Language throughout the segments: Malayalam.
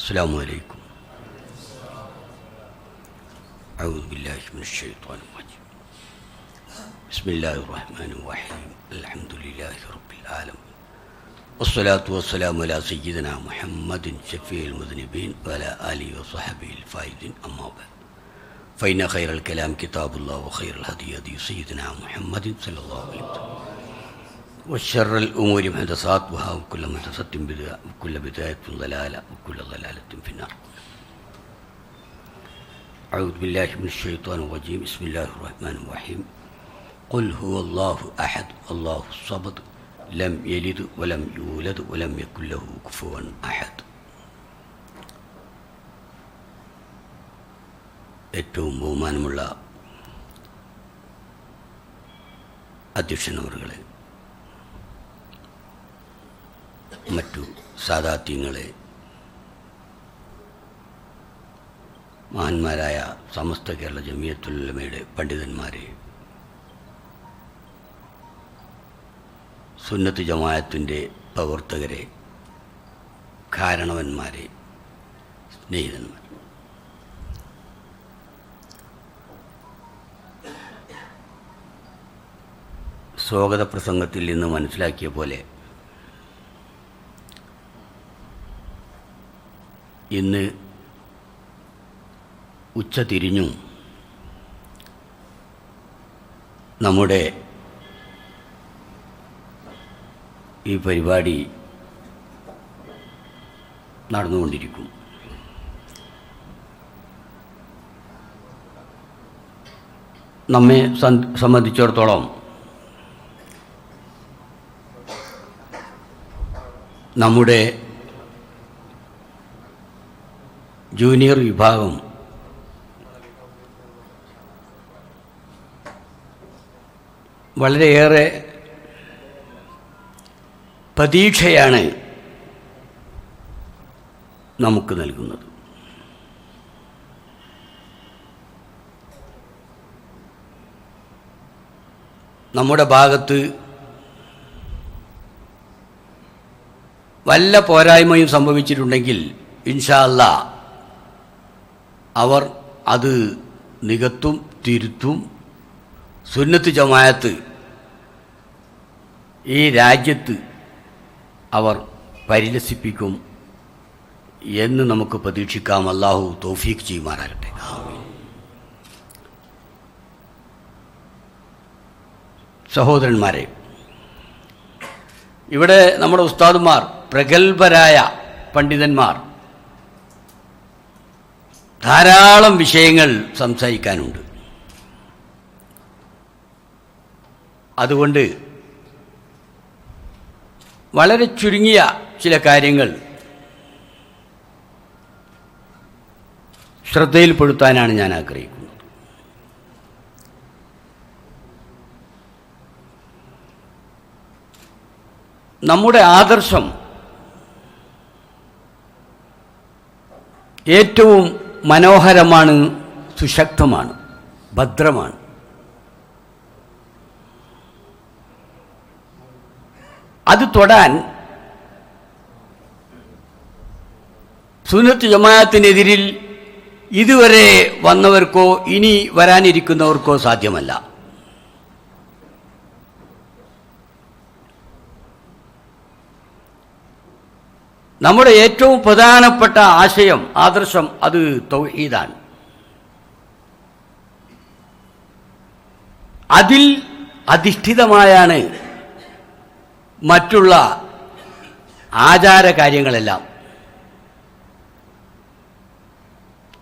السلام عليكم. أعوذ بالله من الشيطان الرجيم. بسم الله الرحمن الرحيم. الحمد لله رب العالمين، والصلاة والسلام على سيدنا محمد شفيع المذنبين وعلى آله وصحبه الفائزين، أما بعد، فإن خير الكلام كتاب الله وخير الهدي هدي سيدنا محمد صلى الله عليه وسلم، وشر الأمور محدثاتها وكل محدثة بدعة وكل بدعة ضلالة وكل ضلالة في النار. أعوذ بالله من الشيطان الرجيم. بسم الله الرحمن الرحيم. قل هو الله أحد الله الصمد لم يلد ولم يولد ولم يكن له كفوا أحد. ഏറ്റവും ബഹുമാനമുള്ള അധ്യക്ഷനവറുകളെ, മറ്റു സാദാത്യങ്ങളെ, മഹാന്മാരായ സമസ്ത കേരള ജമിയത്തുൽ ഉലമയുടെ പണ്ഡിതന്മാരെ, സുന്നത്ത് ജമാഅത്തിൻ്റെ പ്രവർത്തകരെ, കാരണവന്മാരെ, സ്നേഹിതന്മാർ, സ്വാഗത പ്രസംഗത്തിൽ നിന്ന് മനസ്സിലാക്കിയ പോലെ ഇന്ന് ഉച്ച തിരിഞ്ഞും നമ്മുടെ ഈ പരിപാടി നടന്നുകൊണ്ടിരിക്കും. നമ്മെ സംബന്ധിച്ചിടത്തോളം നമ്മുടെ ജൂനിയർ വിഭാഗം വളരെയേറെ പ്രതീക്ഷയാണ് നമുക്ക് നൽകുന്നത്. നമ്മുടെ ഭാഗത്ത് വല്ല പോരായ്മയും സംഭവിച്ചിട്ടുണ്ടെങ്കിൽ ഇൻഷാ അല്ലാഹ് അവർ അത് നികത്തും, തിരുത്തും. സുന്നത്ത് ജമാഅത്ത് ഈ രാജ്യത്ത് അവർ പരിലസിപ്പിക്കും എന്ന് നമുക്ക് പ്രതീക്ഷിക്കാം. അല്ലാഹു തൗഫീഖ് ചെയ്യുമാറാകട്ടെ. സഹോദരന്മാരെ, ഇവിടെ നമ്മുടെ ഉസ്താദുമാർ, പ്രഗത്ഭരായ പണ്ഡിതന്മാർ, ധാരാളം വിഷയങ്ങൾ സംസാരിക്കാനുണ്ട്. അതുകൊണ്ട് വളരെ ചുരുങ്ങിയ ചില കാര്യങ്ങൾ ശ്രദ്ധയിൽപ്പെടുത്താനാണ് ഞാൻ ആഗ്രഹിക്കുന്നത്. നമ്മുടെ ആദർശം ഏറ്റവും മനോഹരമാണ്, സുശക്തമാണ്, ഭദ്രമാണ്. അത് തൊടാൻ സുന്നത്ത് ജമാഅത്തിനെതിരിൽ ഇതുവരെ വന്നവർക്കോ ഇനി വരാനിരിക്കുന്നവർക്കോ സാധ്യമല്ല. നമ്മുടെ ഏറ്റവും പ്രധാനപ്പെട്ട ആശയം, ആദർശം, അത് തൗഹീദാണ്. അതിൽ അധിഷ്ഠിതമായാണ് മറ്റുള്ള ആചാരകാര്യങ്ങളെല്ലാം.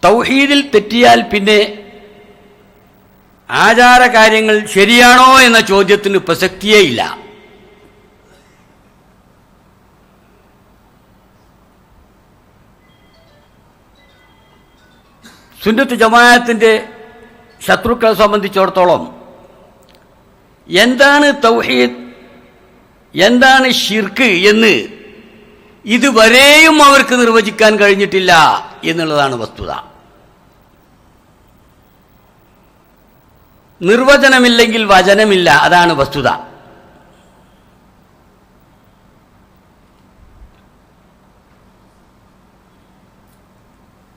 തൗഹീദിൽ തെറ്റിയാൽ പിന്നെ ആചാരകാര്യങ്ങൾ ശരിയാണോ എന്ന ചോദ്യത്തിന് പ്രസക്തിയേയില്ല. സുന്നത്ത് ജമാഅത്തിൻ്റെ ശത്രുക്കളെ സംബന്ധിച്ചിടത്തോളം എന്താണ് തൗഹീദ്, എന്താണ് ശിർക്ക് എന്ന് ഇതുവരെയും അവർക്ക് നിർവചിക്കാൻ കഴിഞ്ഞിട്ടില്ല എന്നുള്ളതാണ് വസ്തുത. നിർവചനമില്ലെങ്കിൽ വചനമില്ല, അതാണ് വസ്തുത.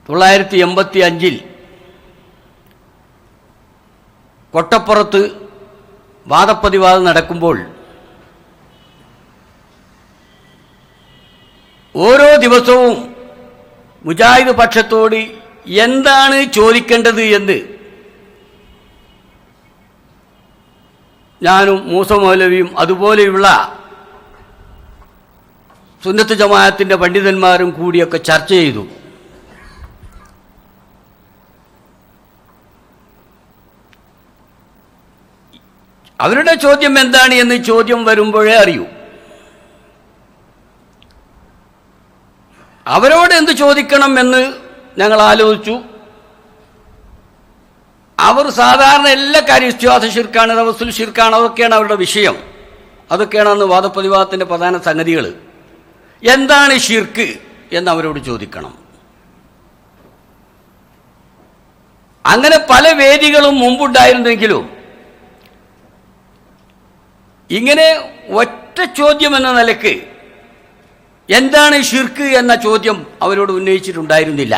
1985 കൊട്ടപ്പുറത്ത് വാദപ്രതിവാദം നടക്കുമ്പോൾ ഓരോ ദിവസവും മുജാഹിദ് പക്ഷത്തോട് എന്താണ് ചോദിക്കേണ്ടത് എന്ന് ഞാനും മൂസ മൗലവിയും അതുപോലെയുള്ള സുന്നത്ത് ജമാഅത്തിൻ്റെ പണ്ഡിതന്മാരും കൂടിയൊക്കെ ചർച്ച ചെയ്തു. അവരുടെ ചോദ്യം എന്താണ് എന്ന് ചോദ്യം വരുമ്പോഴേ അറിയൂ. അവരോട് എന്ത് ചോദിക്കണം എന്ന് ഞങ്ങൾ ആലോചിച്ചു. അവർ സാധാരണ എല്ലാ കാര്യം ഇസ്തിഗ്ഹാസ ശിർക്കാണ്, തവസ്സുൽ ശിർക്കാണ്, അതൊക്കെയാണ് അവരുടെ വിഷയം. അതൊക്കെയാണ് അന്ന് വാദപ്രതിവാദത്തിൻ്റെ പ്രധാന സംഗതികൾ. എന്താണ് ശിർക്ക് എന്ന് അവരോട് ചോദിക്കണം. അങ്ങനെ പല വേദികളും മുമ്പുണ്ടായിരുന്നെങ്കിലും ഇങ്ങനെ ഒറ്റ ചോദ്യം എന്ന നിലയ്ക്ക് എന്താണ് ശിർക്ക് എന്ന ചോദ്യം അവരോട് ഉന്നയിച്ചിട്ടുണ്ടായിരുന്നില്ല,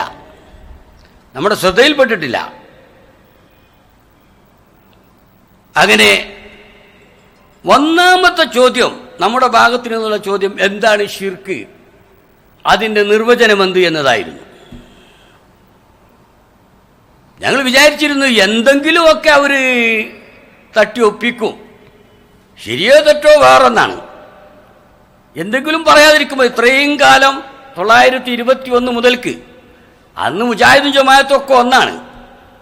നമ്മുടെ ശ്രദ്ധയിൽപ്പെട്ടിട്ടില്ല. അങ്ങനെ ഒന്നാമത്തെ ചോദ്യം, നമ്മുടെ ഭാഗത്തു നിന്നുള്ള ചോദ്യം, എന്താണ് ശിർക്ക്, അതിൻ്റെ നിർവചനമെന്ത് എന്നതായിരുന്നു. ഞങ്ങൾ വിചാരിച്ചിരുന്നു എന്തെങ്കിലുമൊക്കെ അവർ തട്ടി ഒപ്പിക്കും, ശരിയോ തെറ്റോ വേറൊന്നാണ്, എന്തെങ്കിലും പറയാതിരിക്കുമ്പോൾ. ഇത്രയും കാലം 921 മുതൽക്ക്, അന്ന് മുജാഹിദും ജമാഅത്തും ഒക്കെ ഒന്നാണ്.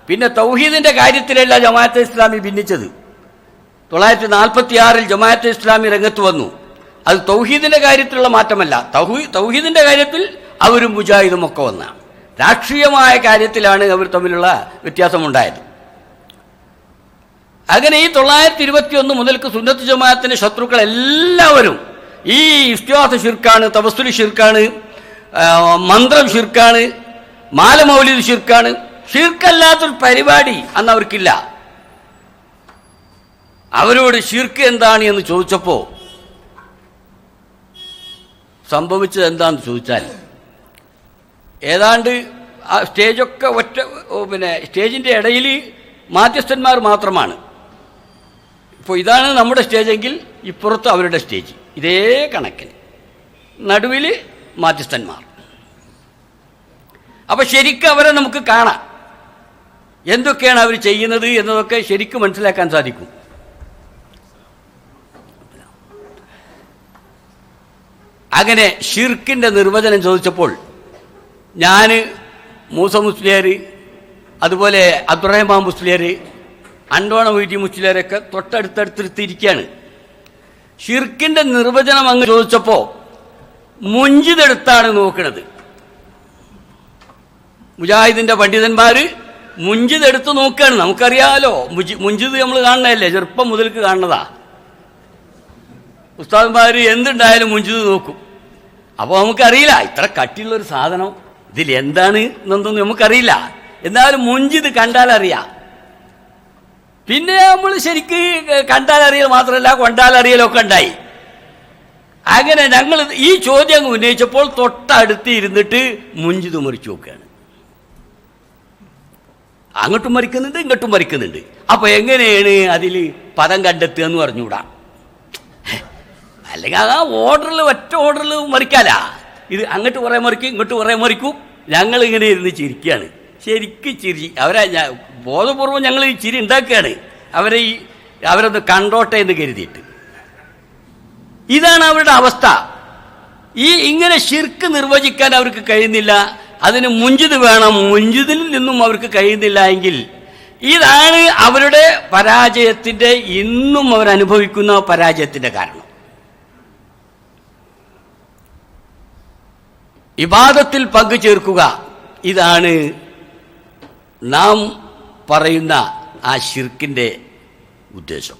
പിന്നെ തൗഹീദിൻ്റെ കാര്യത്തിലല്ല ജമാഅത്തെ ഇസ്ലാമി ഭിന്നിച്ചത്. 946 ജമാഅത്തെ ഇസ്ലാമി രംഗത്ത് വന്നു. അത് തൗഹീദിൻ്റെ കാര്യത്തിലുള്ള മാറ്റമല്ല, തൗഹീദിൻ്റെ കാര്യത്തിൽ അവരും മുജാഹിദും ഒക്കെ ഒന്നാണ്. രാഷ്ട്രീയമായ കാര്യത്തിലാണ് അവർ തമ്മിലുള്ള വ്യത്യാസമുണ്ടായത്. അങ്ങനെ ഈ 921 മുതൽക്ക് സുന്നത്ത് ജമാഅത്തിൻ്റെ ശത്രുക്കൾ എല്ലാവരും ഈ ഇസ്തിഗ്ഹാസ ശിർക്കാണ്, തവസ്സുൽ ശിർക്കാണ്, മന്ത്രം ശിർക്കാണ്, മാല മൗലിദ് ശിർക്കാണ്, ശിർക്കല്ലാത്തൊരു പരിപാടി അന്ന് അവർക്കില്ല. അവരോട് ശിർക്ക് എന്താണ് എന്ന് ചോദിച്ചപ്പോൾ സംഭവിച്ചത് എന്താണെന്ന് ചോദിച്ചാൽ, ഏതാണ്ട് ആ സ്റ്റേജൊക്കെ സ്റ്റേജിൻ്റെ ഇടയിൽ മാധ്യസ്ഥന്മാർ മാത്രമാണ്. ഇപ്പോൾ ഇതാണ് നമ്മുടെ സ്റ്റേജെങ്കിൽ ഇപ്പുറത്ത് അവരുടെ സ്റ്റേജ്, ഇതേ കണക്കിന് നടുവിൽ മാധ്യസ്ഥന്മാർ. അപ്പം ശരിക്കും അവരെ നമുക്ക് കാണാം, എന്തൊക്കെയാണ് അവർ ചെയ്യുന്നത് എന്നതൊക്കെ ശരിക്കും മനസ്സിലാക്കാൻ സാധിക്കും. അങ്ങനെ ഷിർക്കിൻ്റെ നിർവചനം ചോദിച്ചപ്പോൾ ഞാൻ, മൂസ മുസ്ലിയാർ, അതുപോലെ അബ്ദുറഹ്മാൻ മുസ്ലിയാർ, അണ്ടോണ വീട്ടി മുസ്ലിയാരൊക്കെ തൊട്ടടുത്തടുത്തിരിക്കുകയാണ്. ഷിർക്കിൻ്റെ നിർവചനം അങ്ങ് ചോദിച്ചപ്പോൾ മുഞ്ചിതെടുത്താണ് നോക്കുന്നത്. മുജാഹിദിൻ്റെ പണ്ഡിതന്മാർ മുഞ്ചിതെടുത്ത് നോക്കുകയാണ്. നമുക്കറിയാമല്ലോ, മുഞ്ചിത് നമ്മൾ കാണുന്നതല്ലേ, ചെറുപ്പം മുതൽക്ക് കാണുന്നതാ. ഉസ്താദന്മാർ എന്തുണ്ടായാലും മുഞ്ചിത് നോക്കും. അപ്പോൾ നമുക്കറിയില്ല ഇത്ര കട്ടിയുള്ളൊരു സാധനം ഇതിൽ എന്താണ് എന്നൊന്നും നമുക്കറിയില്ല. എന്നാലും മുഞ്ചിത് കണ്ടാലറിയാം. പിന്നെ നമ്മൾ ശരിക്ക് കണ്ടാലറിയൽ മാത്രമല്ല കൊണ്ടാലറിയലൊക്കെ ഉണ്ടായി. അങ്ങനെ ഞങ്ങൾ ഈ ചോദ്യം ഉന്നയിച്ചപ്പോൾ തൊട്ടടുത്ത് ഇരുന്നിട്ട് മുഞ്ചിത് മറിച്ചു നോക്കുകയാണ്. അങ്ങോട്ടും മറിക്കുന്നുണ്ട്, ഇങ്ങോട്ടും മറിക്കുന്നുണ്ട്. അപ്പോൾ എങ്ങനെയാണ് അതിൽ പദം കണ്ടെത്തുക എന്ന് പറഞ്ഞുകൂടാ. അല്ലെങ്കിൽ ആ ഓർഡറിൽ ഒറ്റ ഓർഡറിൽ മറിക്കാല. ഇത് അങ്ങോട്ട് കുറേ മറിക്കും, ഇങ്ങോട്ട് കുറേ മറിക്കും. ഞങ്ങളിങ്ങനെ ഇരുന്ന് ചിരിക്കുകയാണ്. ശരിക്കും ചിരി. ബോധപൂർവം ഞങ്ങൾ ഈ ചിരി ഉണ്ടാക്കുകയാണ്, അവരൊന്ന് കണ്ടോട്ടെ എന്ന് കരുതിയിട്ട്. ഇതാണ് അവരുടെ അവസ്ഥ. ഇങ്ങനെ ശിർക്ക് നിർവചിക്കാൻ അവർക്ക് കഴിയുന്നില്ല. അതിന് മുഞ്ചിത് വേണം, മുഞ്ചിതിൽ നിന്നും അവർക്ക് കഴിയുന്നില്ല എങ്കിൽ ഇതാണ് അവരുടെ പരാജയത്തിൻ്റെ, ഇന്നും അവരനുഭവിക്കുന്ന പരാജയത്തിൻ്റെ കാരണം. ഇബാദത്തിൽ പങ്കുചേർക്കുക, ഇതാണ് നാം പറയുന്ന ആ ശിർക്കിൻ്റെ ഉദ്ദേശം.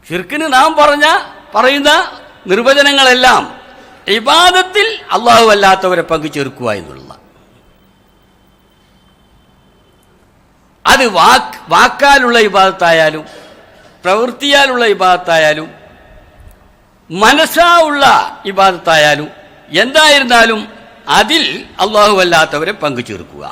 ശിർക്കിന് നാം പറയുന്ന നിർവചനങ്ങളെല്ലാം ഇബാദത്തിൽ അള്ളാഹു അല്ലാത്തവരെ പങ്കുചേർക്കുക എന്നുള്ള, അത് വാക്കാലുള്ള ഇബാദത്തായാലും പ്രവൃത്തിയാലുള്ള ഇബാദത്തായാലും മനസ്സാ ഉള്ള ഇബാദത്തായാലും എന്തായിരുന്നാലും അതിൽ അള്ളാഹു അല്ലാത്തവരെ പങ്കു ചേർക്കുക.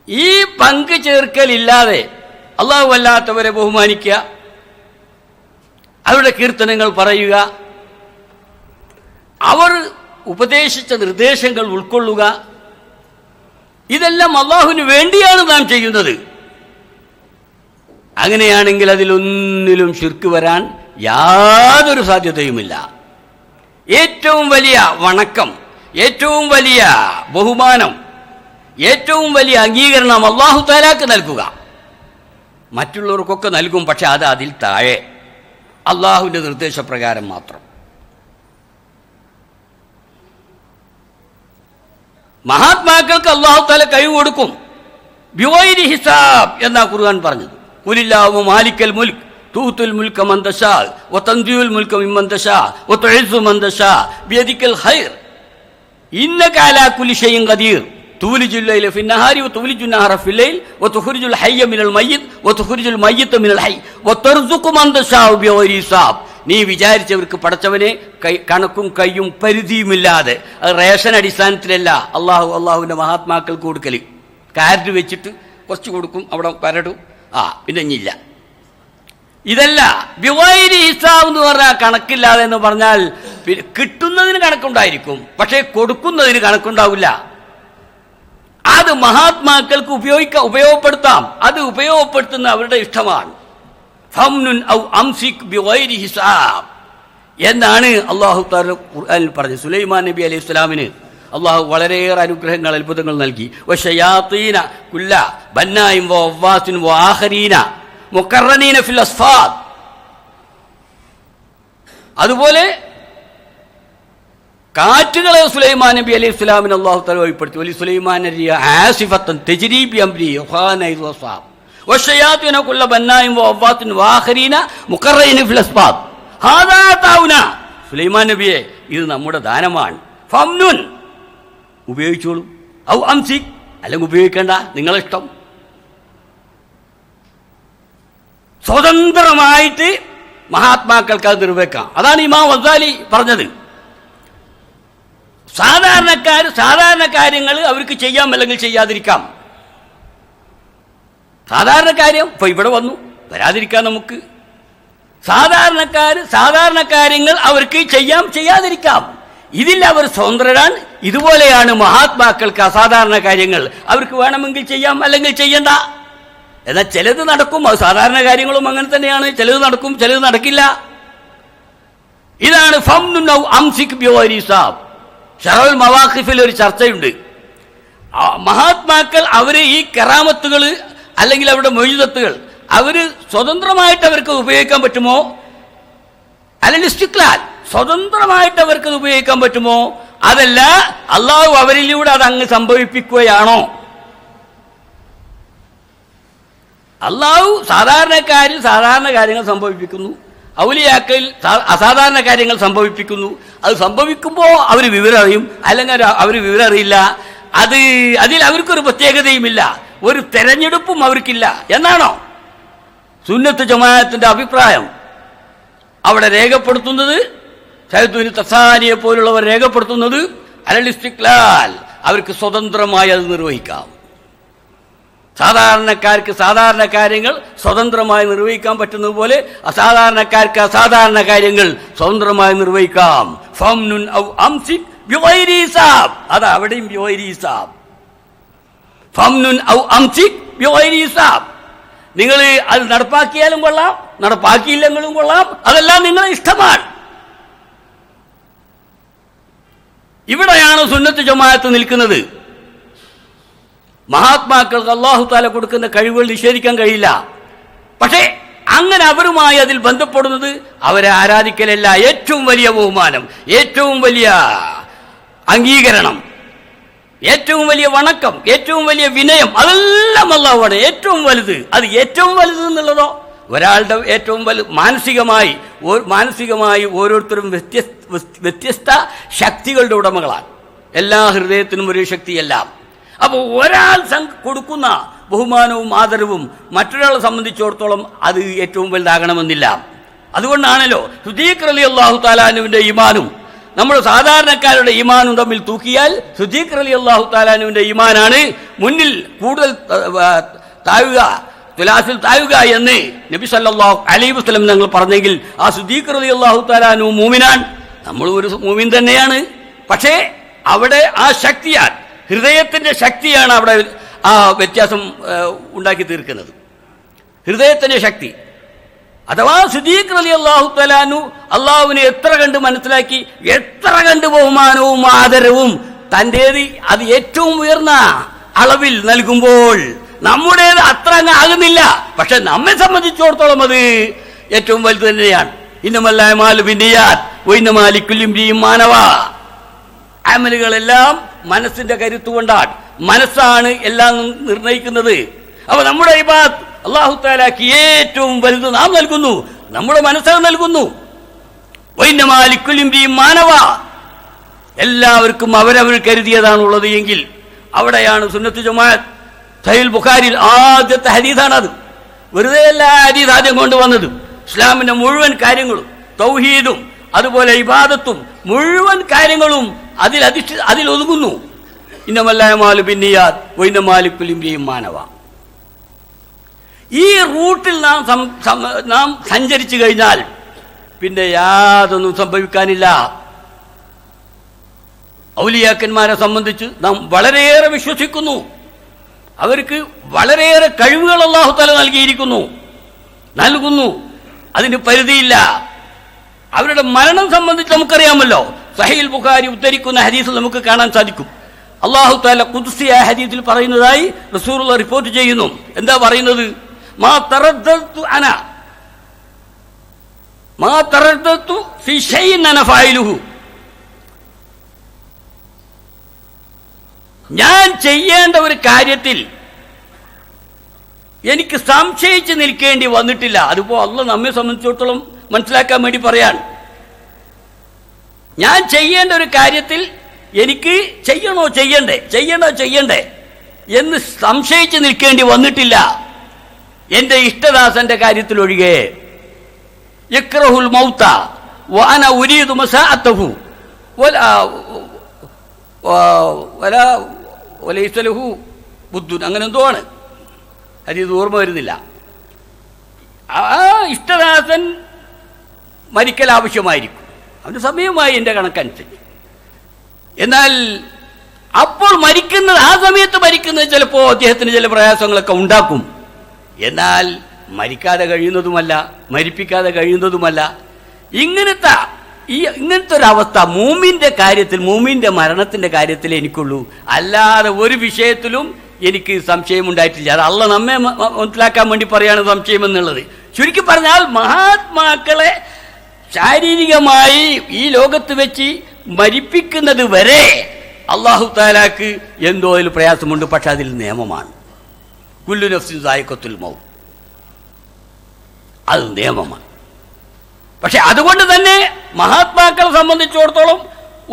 ഈ പങ്കു ചേർക്കലില്ലാതെ അള്ളാഹു അല്ലാത്തവരെ ബഹുമാനിക്കുക, അവരുടെ കീർത്തനങ്ങൾ പറയുക, അവർ ഉപദേശിച്ച നിർദ്ദേശങ്ങൾ ഉൾക്കൊള്ളുക, ഇതെല്ലാം അള്ളാഹുവിന് വേണ്ടിയാണ് നാം ചെയ്യുന്നത്. അങ്ങനെയാണെങ്കിൽ അതിലൊന്നിലും ശിർക്ക് വരാൻ യാതൊരു സാധ്യതയുമില്ല. ഏറ്റവും വലിയ വണക്കം, ഏറ്റവും വലിയ ബഹുമാനം, ഏറ്റവും വലിയ അംഗീകരണം അല്ലാഹു തആലാക്ക് നൽകുക. മറ്റുള്ളവർക്കൊക്കെ നൽകും, പക്ഷെ അത് അതിൽ താഴെ അള്ളാഹുവിൻ്റെ നിർദ്ദേശപ്രകാരം മാത്രം. മഹാത്മാക്കൾക്ക് അല്ലാഹു തആല കഴിവ് കൊടുക്കും. ബിഗൈരി ഹിസാബ് എന്നാ ഖുർആൻ പറഞ്ഞത്. ഖുലില്ലാഹു മാലിക്കൽ മുൽക്ക് തൂത്തുൽ മുൽക മൻ തശാ വതൻസിഉൽ മുൽക മിമ്മൻ തശാ വതുഇസ്സു മൻ തശാ ബിയദിക്കൽ ഖൈർ ഇന്നക അലാ കുല്ലി ഷൈഇൻ ഖദീർ തൂലിജുൽ ലൈല ഫിന്നഹാരി വതുലിജുൻ നഹാറ ഫില്ലൈൽ വതുഖ്രിജുൽ ഹയ്യ മിനൽ മയ്യിത്ത് വതുഖ്രിജുൽ മയ്യിത്ത മിനൽ ഹയ്യ് വതർസുഖു മൻ തശാ ബിഗൈരി ഹിസാബ്. നീ വിചാരിച്ചവർക്ക് പടച്ചവനെ കണക്കും കയ്യും പരിധിയുമില്ലാതെ, അത് റേഷൻ അടിസ്ഥാനത്തിലല്ല അള്ളാഹുവിൻ്റെ മഹാത്മാക്കൾക്ക് കൊടുക്കൽ. കാർഡ് വെച്ചിട്ട് കുറച്ച് കൊടുക്കും, അവിടെ പരടും, പിന്നെ ഇല്ല. ഇതല്ല ബിഗൈരി ഹിസാബ് എന്ന് പറഞ്ഞാൽ കണക്കില്ലാതെ എന്ന് പറഞ്ഞാൽ കിട്ടുന്നതിന് കണക്കുണ്ടായിരിക്കും, പക്ഷേ കൊടുക്കുന്നതിന് കണക്കുണ്ടാവില്ല. അത് മഹാത്മാക്കൾക്ക് ഉപയോഗപ്പെടുത്താം, അത് ഉപയോഗപ്പെടുത്തുന്ന അവരുടെ ഇഷ്ടമാണ്. ഫംനുൻ ഔ അംസിക് ബിഗൈരി ഹിസാബ് എന്നാണ് അല്ലാഹു തആല ഖുർആനിൽ പറഞ്ഞത്. സുലൈമാൻ നബി അലൈഹി സ്വലാമിന് അള്ളാഹു വളരെയേറെ അനുഗ്രഹങ്ങൾ, അത്ഭുതങ്ങൾ നൽകി. വശയാത്തീന കുല്ല ബന്നായിൻ വവ്വാസിൻ വആഖരീന മുഖറനീന ഫിൽ അസ്ഫാദ്. അതുപോലെ കാറ്റുകളെ സുലൈമാൻ നബി അലൈഹി സ്വലാമിന് അള്ളാഹു തആല വഴിപ്പെടുത്തി. വലി സുലൈമാൻ ആസിഫത്തൻ തജ്രീ ബി അംരി ഖാനൈദു വസാബ് വശയാത്തീന കുല്ല ബന്നായിൻ വവ്വാസിൻ വആഖരീന മുഖറനീന ഫിൽ അസ്ഫാദ്. ഹാദാ തൗന, സുലൈമാൻ നബിയെ ഇത് നമ്മുടെ ദാനമാണ്. ഫംനുൻ, ഉപയോഗിച്ചോളൂ. ഔ അംസിക്, അല്ലെങ്കിൽ ഉപയോഗിക്കേണ്ട, നിങ്ങളിഷ്ടം. സ്വതന്ത്രമായിട്ട് മഹാത്മാക്കൾക്ക് അത് നിർവഹിക്കാം. അതാണ് ഇമാം ഗസാലി പറഞ്ഞത്. സാധാരണ കാര്യങ്ങൾ അവർക്ക് ചെയ്യാം, അല്ലെങ്കിൽ ചെയ്യാതിരിക്കാം. സാധാരണ കാര്യം ഇപ്പൊ ഇവിടെ വന്നു, വരാതിരിക്കാം നമുക്ക്. സാധാരണ കാര്യങ്ങൾ അവർക്ക് ചെയ്യാം, ചെയ്യാതിരിക്കാം. ഇതിൽ അവർ സ്വതന്ത്രരാണ്. ഇതുപോലെയാണ് മഹാത്മാക്കൾക്ക് അസാധാരണ കാര്യങ്ങൾ അവർക്ക് വേണമെങ്കിൽ ചെയ്യാം, അല്ലെങ്കിൽ ചെയ്യണ്ട. എന്നാൽ ചിലത് നടക്കും, അത് സാധാരണ കാര്യങ്ങളും അങ്ങനെ തന്നെയാണ്. ചിലത് നടക്കും, ചിലത് നടക്കില്ല. ഇതാണ് ഫംനുൻ ഔ അംസിക് ബിഗൈരി ഹിസാബ്. ശറഉൽ മവാഖിഫിൽ ഒരു ചർച്ചയുണ്ട്. മഹാത്മാക്കൾ അവര് ഈ കറാമത്തുകൾ അല്ലെങ്കിൽ അവരുടെ മൊയ്ജിസത്തുകൾ അവര് സ്വതന്ത്രമായിട്ട് അവർക്ക് ഉപയോഗിക്കാൻ പറ്റുമോ, അല്ലെങ്കിൽ ഇസ്തിഖ്ലാൽ സ്വതന്ത്രമായിട്ട് അവർക്ക് ഉപയോഗിക്കാൻ പറ്റുമോ, അതല്ല അള്ളാഹു അവരിലൂടെ അത് അങ്ങ് സംഭവിപ്പിക്കുകയാണോ? അള്ളാഹു സാധാരണ കാര്യങ്ങൾ സംഭവിപ്പിക്കുന്നു, ഔലിയാക്കൾ അസാധാരണ കാര്യങ്ങൾ സംഭവിപ്പിക്കുന്നു. അത് സംഭവിക്കുമ്പോൾ അവർ വിവരം അറിയും, അല്ലെങ്കിൽ അവർ വിവരം അറിയില്ല. അതിൽ അവർക്കൊരു പ്രത്യേകതയുമില്ല, ഒരു തെരഞ്ഞെടുപ്പും അവർക്കില്ല എന്നാണോ സുന്നത്ത് ജമാഅത്തിന്റെ അഭിപ്രായം? അവിടെ രേഖപ്പെടുത്തുന്നത് സയ്യിദുൽ തസാനിയെ പോലുള്ളവർ രേഖപ്പെടുത്തുന്നത് അലൽ ഇസ്തിഖ്ലാൽ, അവർക്ക് സ്വതന്ത്രമായി അത് നിർവഹിക്കാം. സാധാരണക്കാർക്ക് സാധാരണ കാര്യങ്ങൾ സ്വതന്ത്രമായി നിർവഹിക്കാൻ പറ്റുന്നത് പോലെ അസാധാരണക്കാർക്ക് അസാധാരണ കാര്യങ്ങൾ സ്വതന്ത്രമായി നിർവഹിക്കാം. ഫംനുൻ ഔ അംസിക് ബിഗൈരി ഹിസാബ്, അത് അവിടെയും ബിഗൈരി ഹിസാബ്. ഫംനുൻ ഔ അംസിക് ബിഗൈരി ഹിസാബ്. നിങ്ങൾ അത് നടപ്പാക്കിയാലും കൊള്ളാം, നടപ്പാക്കിയില്ലെങ്കിലും കൊള്ളാം, അതെല്ലാം നിങ്ങളെ ഇഷ്ടമാണ്. ഇവിടെയാണ് സുന്നത്ത് ജമാഅത്ത് നിൽക്കുന്നത്. മഹാത്മാക്കൾക്ക് അല്ലാഹു തആല കൊടുക്കുന്ന കഴിവുകൾ നിഷേധിക്കാൻ കഴിയില്ല. പക്ഷേ അങ്ങനെ അവരുമായി അതിൽ ബന്ധപ്പെടുന്നത് അവരെ ആരാധിക്കലല്ല. ഏറ്റവും വലിയ ബഹുമാനം, ഏറ്റവും വലിയ അംഗീകരണം, ഏറ്റവും വലിയ വണക്കം, ഏറ്റവും വലിയ വിനയം, അതെല്ലാം അല്ലാഹുവാണ് ഏറ്റവും വലുത്. അത് ഏറ്റവും വലുത് എന്നുള്ളതോ ഒരാളുടെ ഏറ്റവും വലുത് മാനസികമായി ഓരോരുത്തരും വ്യത്യസ്ത ശക്തികളുടെ ഉടമകളാണ്. എല്ലാ ഹൃദയത്തിനും ഒരു ശക്തിയല്ല. അപ്പോൾ ഒരാൾ കൊടുക്കുന്ന ബഹുമാനവും ആദരവും മറ്റൊരാളെ സംബന്ധിച്ചിടത്തോളം അത് ഏറ്റവും വലുതാകണമെന്നില്ല. അതുകൊണ്ടാണല്ലോ സിദ്ദീഖ് റളിയല്ലാഹു തആലാനുവിന്റെ ഈമാനും നമ്മുടെ സാധാരണക്കാരുടെ ഈമാനും തമ്മിൽ തൂക്കിയാൽ സിദ്ദീഖ് റളിയല്ലാഹു തആലാനുവിന്റെ ഈമാനാണ് മുന്നിൽ കൂടുതൽ താഴുക, തുലാസിൽ താഴുക എന്ന് നബി സല്ലല്ലാഹു അലൈഹി വസല്ലം ഞങ്ങൾ പറഞ്ഞെങ്കിൽ ആ സിദ്ദീഖ് റളിയല്ലാഹു തആലാനു മൂമിനാൻ, നമ്മൾ ഒരു മൂമിൻ തന്നെയാണ്. പക്ഷേ അവിടെ ആ ശക്തിയാൽ, ഹൃദയത്തിന്റെ ശക്തിയാണ് അവിടെ ആ വ്യത്യാസം ഉണ്ടാക്കി തീർക്കുന്നത്. ഹൃദയത്തിന്റെ ശക്തി അഥവാ സിദ്ദീഖ് റളിയല്ലാഹു തആലാനു അള്ളാഹുവിനെ എത്ര കണ്ട് മനസ്സിലാക്കി, എത്ര കണ്ട് ബഹുമാനവും ആദരവും തൻ്റേത് അത് ഏറ്റവും ഉയർന്ന അളവിൽ നൽകുമ്പോൾ നമ്മുടേത് അത്ര അങ്ങ് ആകുന്നില്ല. പക്ഷെ നമ്മെ സംബന്ധിച്ചിടത്തോളം അത് ഏറ്റവും വലുത് തന്നെയാണ്. ഇന്നമൽ അഅ്മാലു ബിന്നിയാത്ത് വഇന്നമാ ലികുല്ലി ഇംറിഇൻ മാ നവാ. അമലുകളെല്ലാം മനസ്സിന്റെ കരുത്തുകൊണ്ടാണ്. മനസ്സാണ് എല്ലാം നിർണയിക്കുന്നത്. അപ്പൊ നമ്മുടെ ഇബാദത്ത് അല്ലാഹു തആലക്ക് ഏറ്റവും വലുത് നാം നൽകുന്നു, നമ്മുടെ മനസ്സാണ് നൽകുന്നു. വഇന്നമാ ലികുല്ലി ഇംറിഇൻ മാ നവാ. എല്ലാവർക്കും അവരവർ കരുതിയതാണുള്ളത് എങ്കിൽ അവിടെയാണ് സുന്നത്ത് ജമാഅത്ത്. സഹീഹുൽ ബുഖാരിയിൽ ആദ്യത്തെ ഹദീസാണത്. വെറുതെ എല്ലാ ഹദീസ് ആദ്യം കൊണ്ടുവന്നത്. ഇസ്ലാമിന്റെ മുഴുവൻ കാര്യങ്ങളും, തൗഹീദും അതുപോലെ ഇബാദത്തും മുഴുവൻ കാര്യങ്ങളും അതിൽ ഒതുങ്ങുന്നു. ഇന്നമൽ അഅ്മാലു ബിന്നിയാത്ത് വഇന്നമാ ലികുല്ലി ഇംറിഇൻ മാ നവാ. ഈ റൂട്ടിൽ നാം സഞ്ചരിച്ചു കഴിഞ്ഞാൽ പിന്നെ യാതൊന്നും സംഭവിക്കാനില്ല. ഔലിയാക്കന്മാരെ സംബന്ധിച്ച് നാം വളരെയേറെ വിശ്വസിക്കുന്നു. അവർക്ക് വളരെയേറെ കഴിവുകൾ അല്ലാഹു തആല നൽകുന്നു. അതിന് പരിധിയില്ല. അവരുടെ മരണം സംബന്ധിച്ച് നമുക്കറിയാമല്ലോ. സഹീഹുൽ ബുഖാരി ഉദ്ധരിക്കുന്ന ഹദീസിൽ നമുക്ക് കാണാൻ സാധിക്കും. അല്ലാഹു തആല ഖുദ്സിയായ ഹദീസിൽ പറയുന്നതായി റസൂലുള്ളാഹി റിപ്പോർട്ട് ചെയ്യുന്നു. എന്താ പറയുന്നത്? മാ തറദ്ദതു ഫീ ശൈഇൻ അന ഫായിലുഹു. ഞാൻ ചെയ്യേണ്ട ഒരു കാര്യത്തിൽ എനിക്ക് സംശയിച്ച് നിൽക്കേണ്ടി വന്നിട്ടില്ല. അതിപ്പോ അല്ലാഹ് നമ്മെ സംബന്ധിച്ചിടത്തോളം മനസ്സിലാക്കാൻ വേണ്ടി പറയാണ്. ഞാൻ ചെയ്യേണ്ട ഒരു കാര്യത്തിൽ എനിക്ക് ചെയ്യണ്ടേ എന്ന് സംശയിച്ച് നിൽക്കേണ്ടി വന്നിട്ടില്ല എന്റെ ഇഷ്ടദാസന്റെ കാര്യത്തിൽ ഒഴികെ. യക്റഹുൽ മൗത വഅന ഉരീദു മസാഅതഹു വലൈസ ലഹു ബുദ്ദുൻ, അങ്ങനെ എന്തോ ആണ്. ഹദീസ് ഓർമ്മ വരുന്നില്ല. ആ ഇഷ്ടദാസൻ മരിക്കൽ ആവശ്യമായിരിക്കും, അവന് സമയമായി എൻ്റെ കണക്കനുസരിച്ച്. എന്നാൽ അപ്പോൾ ആ സമയത്ത് മരിക്കുന്നത് ചിലപ്പോൾ അദ്ദേഹത്തിന് ചില പ്രയാസങ്ങളൊക്കെ ഉണ്ടാക്കും. എന്നാൽ മരിക്കാതെ കഴിയുന്നതുമല്ല, മരിപ്പിക്കാതെ കഴിയുന്നതുമല്ല. ഇങ്ങനത്തെ ഒരവസ്ഥ മൂമിന്റെ കാര്യത്തിൽ, മൂമിന്റെ മരണത്തിന്റെ കാര്യത്തിൽ എനിക്കുള്ളൂ. അല്ലാതെ ഒരു വിഷയത്തിലും എനിക്ക് സംശയമുണ്ടായിട്ടില്ല. അത് അള്ളാഹ് നമ്മെ മനസ്സിലാക്കാൻ വേണ്ടി പറയാണ് സംശയം എന്നുള്ളത്. ചുരുക്കി പറഞ്ഞാൽ മഹാത്മാക്കളെ ശാരീരികമായി ഈ ലോകത്ത് വെച്ച് മരിപ്പിക്കുന്നത് വരെ അല്ലാഹു തആലാക്ക് എന്തോ അതിൽ പ്രയാസമുണ്ട്. പക്ഷെ അതിൽ നിയമമാണ്. കുല്ലു നഫ്സിൻ സായിഖത്തുൽ മൗത്ത്, അത് നിയമമാണ്. പക്ഷെ അതുകൊണ്ട് തന്നെ മഹാത്മാക്കളെ സംബന്ധിച്ചിടത്തോളം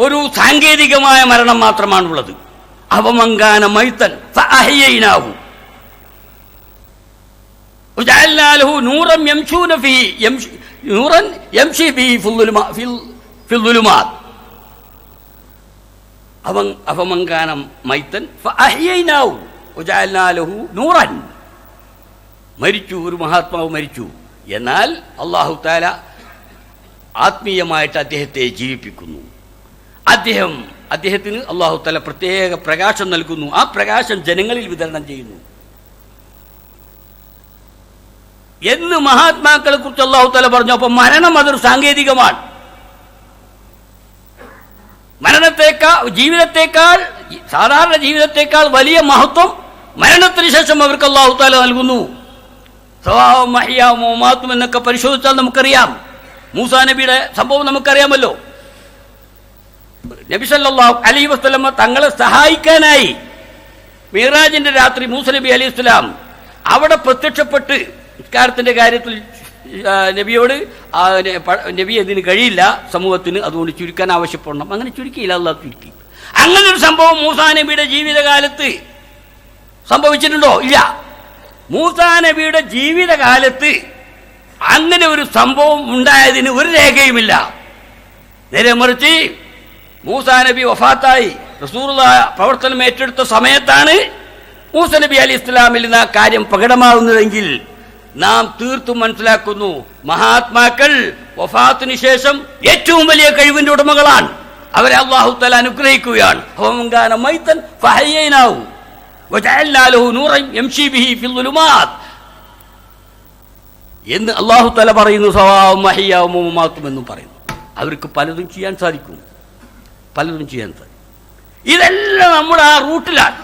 ഒരു സാങ്കേതികമായ മരണം മാത്രമാണുള്ളത്. അവമങ്കാന മൈത്തൻ ഫഅഹ്യൈനാഹു വജഅൽനാ ലഹു നൂറൻ യംശി ഫീഹി ഫിൽദുലുമാത്ത്. അവമങ്കാന മൈത്തൻ ഫഅഹ്യൈനാഹു വജഅൽനാ ലഹു നൂറൻ. മരിച്ചു, ഒരു മഹാത്മാവ് മരിച്ചു. എന്നാൽ അല്ലാഹു തആല ആത്മീയമായിട്ട് അദ്ദേഹത്തെ ജീവിപ്പിക്കുന്നു. അദ്ദേഹത്തിന് അല്ലാഹു തആല പ്രത്യേക പ്രകാശം നൽകുന്നു. ആ പ്രകാശം ജനങ്ങളിൽ വിതരണം ചെയ്യുന്നു എന്ന് മഹാത്മാക്കളെ കുറിച്ച് അല്ലാഹു തആല പറഞ്ഞു. അപ്പൊ മരണം അതൊരു സാങ്കേതികമാണ്. ജീവിതത്തെക്കാൾ സാധാരണ ജീവിതത്തെക്കാൾ വലിയ മഹത്വം മരണത്തിന് ശേഷം അവർക്ക് അല്ലാഹു തആല നൽകുന്നു. സവാഉം മഹ്യാഉം മമാത്തും എന്നൊക്കെ പരിശോധിച്ചാൽ നമുക്കറിയാം. മൂസാ നബിയുടെ സംഭവം നമുക്കറിയാമല്ലോ. നബി സല്ലല്ലാഹു അലൈഹി വസല്ലം തങ്ങളെ സഹായിക്കാനായി മിഅ്റാജിന്റെ രാത്രി മൂസ നബി അലൈഹിസ്സലാം അവിടെ പ്രത്യക്ഷപ്പെട്ട് നിസ്കാരത്തിന്റെ കാര്യത്തിൽ നബിയോട് നബി അതിന് കഴിയില്ല സമൂഹത്തിന്, അതുകൊണ്ട് ചുരുക്കാൻ ആവശ്യപ്പെടണം. അങ്ങനെ ചുരുക്കിയില്ല, അല്ലാഹു ചുരുക്കി. അങ്ങനെ ഒരു സംഭവം മൂസാ നബിയുടെ ജീവിതകാലത്ത് സംഭവിച്ചിട്ടുണ്ടോ? ഇല്ല. മൂസാ നബിയുടെ ജീവിതകാലത്ത് അങ്ങനെ ഒരു സംഭവം ഉണ്ടായതിന് ഒരു രേഖയുമില്ല. നേരെ മറിച്ച് മൂസാ നബി വഫാത്തായി റസൂലുള്ളാഹി പ്രവർത്തനം ഏറ്റെടുത്ത സമയത്താണ് മൂസാ നബി അലൈഹി ഇസ്ലാമിൽ നിന്ന് ആ കാര്യം പ്രകടമാകുന്നതെങ്കിൽ നാം തീർത്തും മനസ്സിലാക്കുന്നു, മഹാത്മാക്കൾ വഫാത്തിന് ശേഷം ഏറ്റവും വലിയ കഴിവിന്റെ ഉടമകളാണ്. അവരെ അല്ലാഹു തആല അനുഗ്രഹിക്കുകയാണ്. എന്ന് അല്ലാഹു തആല പറയുന്നു. സവാഉം മഹിയാവും മമാത്തും എന്നും പറയുന്നു. അവർക്ക് പലതും ചെയ്യാൻ സാധിക്കും, പലതും ചെയ്യാൻ സാധിക്കും. ഇതെല്ലാം നമ്മുടെ ആ റൂട്ടിലാണ്,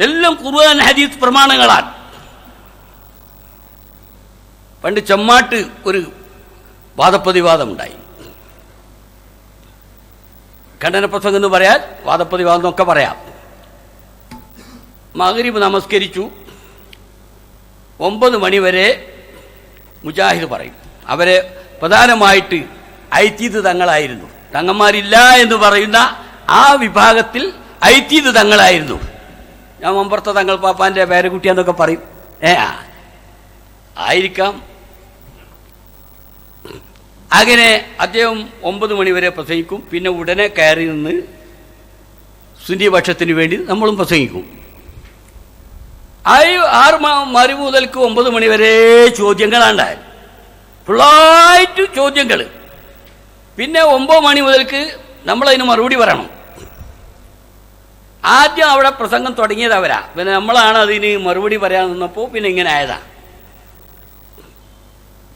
എല്ലാം ഖുർആൻ ഹദീസ് പ്രമാണങ്ങളാണ്. പണ്ട് ചെമ്മാട്ട് ഒരു വാദപ്രതിവാദം ഉണ്ടായി. ഖണ്ഡന പ്രസംഗം എന്ന് പറയാൻ വാദപ്രതിവാദം എന്നൊക്കെ പറയാം. മഗ്രിബ് നമസ്കരിച്ചു, 9 മണിവരെ മുജാഹിദ് പറയും. അവരെ പ്രധാനമായിട്ട് ഐത്തീദ് തങ്ങളായിരുന്നു. തങ്ങന്മാരില്ല എന്ന് പറയുന്ന ആ വിഭാഗത്തിൽ ഐത്തീദ് തങ്ങളായിരുന്നു. ഞാൻ മുമ്പത്തെ തങ്ങൾ പാപ്പാൻ്റെ പേരക്കുട്ടിയാന്നൊക്കെ പറയും. ആയിരിക്കാം. അങ്ങനെ അദ്ദേഹം 9 മണിവരെ പ്രസംഗിക്കും. പിന്നെ ഉടനെ കയറി നിന്ന് സുന്നി പക്ഷത്തിന് വേണ്ടി നമ്മളും പ്രസംഗിക്കും. 6 മണി മുതൽക്ക് 9 മണിവരെ ചോദ്യങ്ങളാണ്ടായി, ഫുള്ളായിട്ട് ചോദ്യങ്ങൾ. പിന്നെ 9 മണി മുതൽക്ക് നമ്മളതിന് മറുപടി പറയണം. ആദ്യം അവിടെ പ്രസംഗം തുടങ്ങിയത് അവരാ, പിന്നെ നമ്മളാണ് അതിന് മറുപടി പറയാൻ നിന്നപ്പോൾ പിന്നെ ഇങ്ങനെ ആയതാ.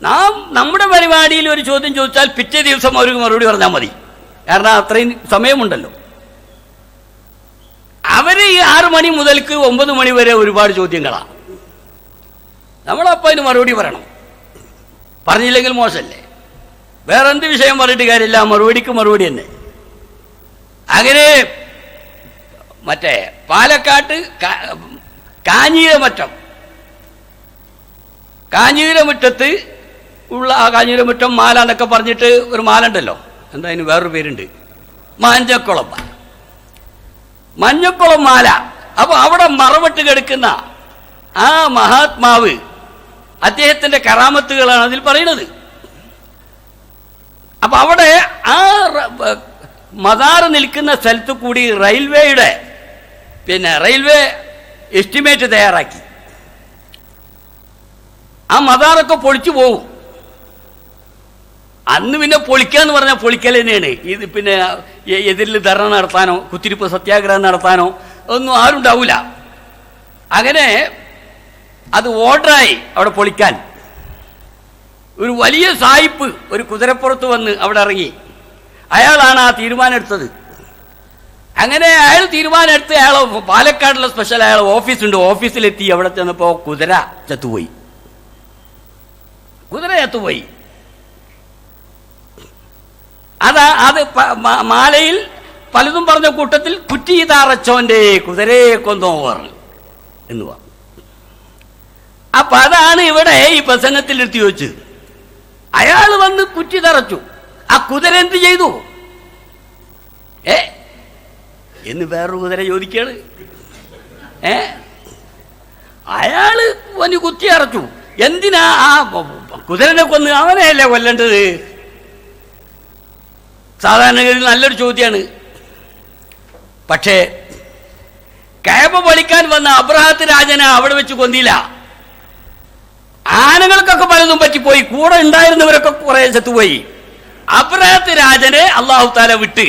നാം നമ്മുടെ പരിപാടിയിൽ ഒരു ചോദ്യം ചോദിച്ചാൽ പിറ്റേ ദിവസം അവർക്ക് മറുപടി പറഞ്ഞാൽ മതി, കാരണം അത്രയും സമയമുണ്ടല്ലോ. അവർ ഈ 6 മണി മുതൽക്ക് 9 മണി വരെ ഒരുപാട് ചോദ്യങ്ങളാണ്. നമ്മളപ്പോൾ അതിന് മറുപടി പറയണം. പറഞ്ഞില്ലെങ്കിൽ മോശമല്ലേ? വേറെ എന്ത് വിഷയം പറഞ്ഞിട്ട് കാര്യമില്ല, മറുപടിക്ക് മറുപടി തന്നെ. അങ്ങനെ മറ്റേ പാലക്കാട്ട് കാഞ്ഞീരമുറ്റത്ത് ഉള്ള ആ കാഞ്ഞീരമുറ്റം മാല എന്നൊക്കെ പറഞ്ഞിട്ട് ഒരു മാല ഉണ്ടല്ലോ, എന്താ അതിന് വേറൊരു പേരുണ്ട്, മഞ്ഞക്കുളം മാല. അപ്പൊ അവിടെ മറവിട്ട് കിടക്കുന്ന ആ മഹാത്മാവ്, അദ്ദേഹത്തിന്റെ കറാമത്തുകളാണ് അതിൽ പറയുന്നത്. അപ്പൊ അവിടെ ആ മദാറ് നിൽക്കുന്ന സ്ഥലത്ത് കൂടി റെയിൽവേ എസ്റ്റിമേറ്റ് തയ്യാറാക്കി. ആ മദാറൊക്കെ പൊളിച്ചു പോകും. അന്ന് പിന്നെ പൊളിക്കാന്ന് പറഞ്ഞാൽ പൊളിക്കൽ തന്നെയാണ്. ഇത് പിന്നെ എതിരിൽ ധർണ നടത്താനോ കുത്തിരിപ്പ് സത്യാഗ്രഹം നടത്താനോ ഒന്നും ആരും ഉണ്ടാവില്ല. അങ്ങനെ അത് ഓർഡറായി അവിടെ പൊളിക്കാൻ. ഒരു വലിയ സായിപ്പ് ഒരു കുതിരപ്പുറത്ത് വന്ന് അവിടെ ഇറങ്ങി. അയാളാണ് ആ തീരുമാനം എടുത്തത്. അങ്ങനെ അയാൾ തീരുമാനം എടുത്ത് അയാൾ പാലക്കാടുള്ള സ്പെഷ്യൽ അയാൾ ഓഫീസുണ്ട്, ഓഫീസിലെത്തി. അവിടെ ചെന്നപ്പോൾ കുതിര ചത്തുപോയി. അത് മാലയിൽ പലതും പറഞ്ഞ കൂട്ടത്തിൽ കുറ്റിതാറച്ചോന്റെ കുതിരയെ കൊന്നോവർ എന്ന് പറഞ്ഞു. അപ്പൊ അതാണ് ഇവിടെ ഈ പ്രസംഗത്തിൽ എടുത്തു ചോദിച്ചത്. അയാൾ വന്ന് കുറ്റി തറച്ചു, ആ കുതിര എന്ത് ചെയ്തു എന്ന് വേറൊരു കുതിര ചോദിക്കാണ്. അയാള് വന്ന് കുത്തി അറച്ചു. എന്തിനാ ആ കുതിരനെ കൊന്ന്? അവനെയല്ലേ കൊല്ലേണ്ടത്? സാധാരണഗതിയിൽ നല്ലൊരു ചോദ്യമാണ്. പക്ഷേ കഅബ പൊളിക്കാൻ വന്ന അബ്രഹത്ത് രാജനെ അവിടെ വെച്ച് കൊന്നില്ല. ആനകൾക്കൊക്കെ പലതും പറ്റിപ്പോയി, കൂടെ ഉണ്ടായിരുന്നവരൊക്കെ കുറെ ചത്തുപോയി. അബ്രഹത്ത് രാജനെ അല്ലാഹു തആല വിട്ട്.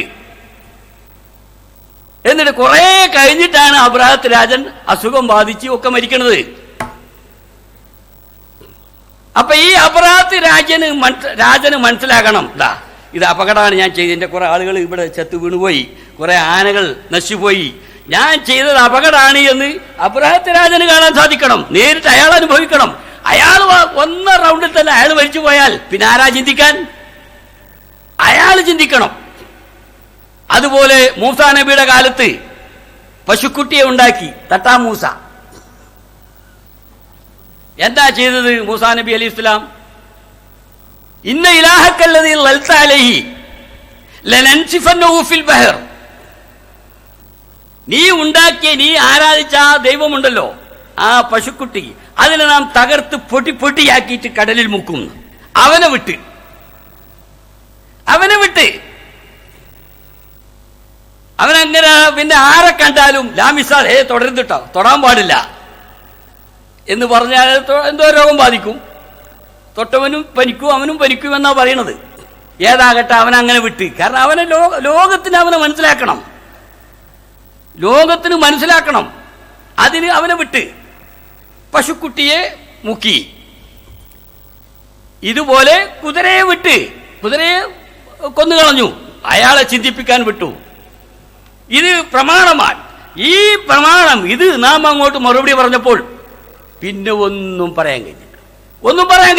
എന്നിട്ട് കുറെ കഴിഞ്ഞിട്ടാണ് അബ്രഹത്ത് രാജൻ അസുഖം ബാധിച്ച് ഒക്കെ മരിക്കണത്. അപ്പൊ ഈ അബ്രഹത്ത് രാജന് മനസ്സിലാകണം, ഇത് അപകടമാണ് ഞാൻ ചെയ്തതിന്റെ. കുറെ ആളുകൾ ഇവിടെ ചത്തു വീണുപോയി, കുറെ ആനകൾ നശിച്ചുപോയി, ഞാൻ ചെയ്തത് അപകടമാണ് എന്ന് അബ്രഹത്ത് രാജന് കാണാൻ സാധിക്കണം. നേരിട്ട് അയാൾ അനുഭവിക്കണം. അയാൾ 1 റൗണ്ടിൽ തന്നെ അയാൾ മരിച്ചു പോയാൽ പിന്നെ ആരാ ചിന്തിക്കാൻ? അയാൾ ചിന്തിക്കണം. അതുപോലെ മൂസാ നബിയുടെ കാലത്ത് പശുക്കുട്ടിയെ ഉണ്ടാക്കി തട്ടാ മൂസ. എന്താ ചെയ്തത് മൂസാ നബി അലൈഹി ഇസ്ലാം? ഇന്ന ഇലാഹക്കല്ലദീ ലൽത അലൈഹി ലനൻസിഫന്നഹു ഫിൽ ബഹർ. നീ ഉണ്ടാക്കിയ, നീ ആരാധിച്ച ആ ദൈവമുണ്ടല്ലോ, ആ പശുക്കുട്ടി, അതിനെ നാം തകർത്ത് പൊട്ടിയാക്കിയിട്ട് കടലിൽ മുക്കും. അവനെ വിട്ട് അവനങ്ങനെ പിന്നെ ആരെ കണ്ടാലും ലാമിസാൽ തുടരുന്നു കേട്ടോ, തൊടാൻ പാടില്ല എന്ന് പറഞ്ഞാൽ എന്തോ രോഗം ബാധിക്കും. തൊട്ടവനും പനിക്കും അവനും പനിക്കും എന്നാ പറയണത്. ഏതാകട്ടെ അവനങ്ങനെ വിട്ട്. കാരണം അവനെ ലോകത്തിന് അവനെ മനസ്സിലാക്കണം. അതിന് അവനെ വിട്ട് പശുക്കുട്ടിയെ മുക്കി. ഇതുപോലെ കുതിരയെ വിട്ട്, കുതിരയെ കൊന്നുകളഞ്ഞു, അയാളെ ചിന്തിപ്പിക്കാൻ വിട്ടു. ഇത് പ്രമാണമാണ്. ഈ പ്രമാണം ഇത് നാം അങ്ങോട്ട് മറുപടി പറഞ്ഞപ്പോൾ പിന്നെ ഒന്നും പറയാൻ